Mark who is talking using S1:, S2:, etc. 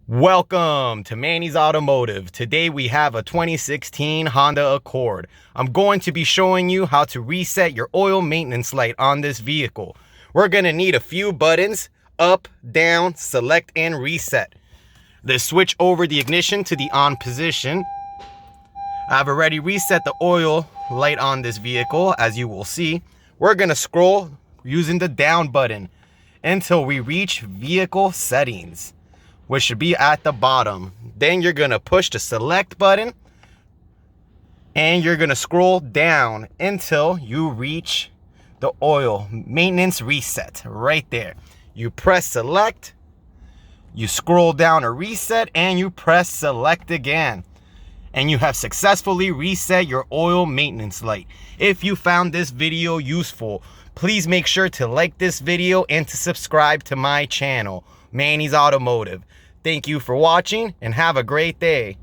S1: Welcome to Manny's Automotive. Today we have a 2016 Honda Accord. I'm going to be showing you how to reset your oil maintenance light on this vehicle. We're going to need a few buttons: up, down, select, and reset. Let's switch over the ignition to the on position. I've already reset the oil light on this vehicle, as you will see. We're going to scroll using the down button until we reach vehicle settings, which should be at the bottom. Then you're gonna push the select button and you're gonna scroll down until you reach the oil maintenance reset right there. You press select, you scroll down to reset, and you press select again. And you have successfully reset your oil maintenance light. If you found this video useful, please make sure to like this video and to subscribe to my channel, Manny's Automotive. Thank you for watching and have a great day.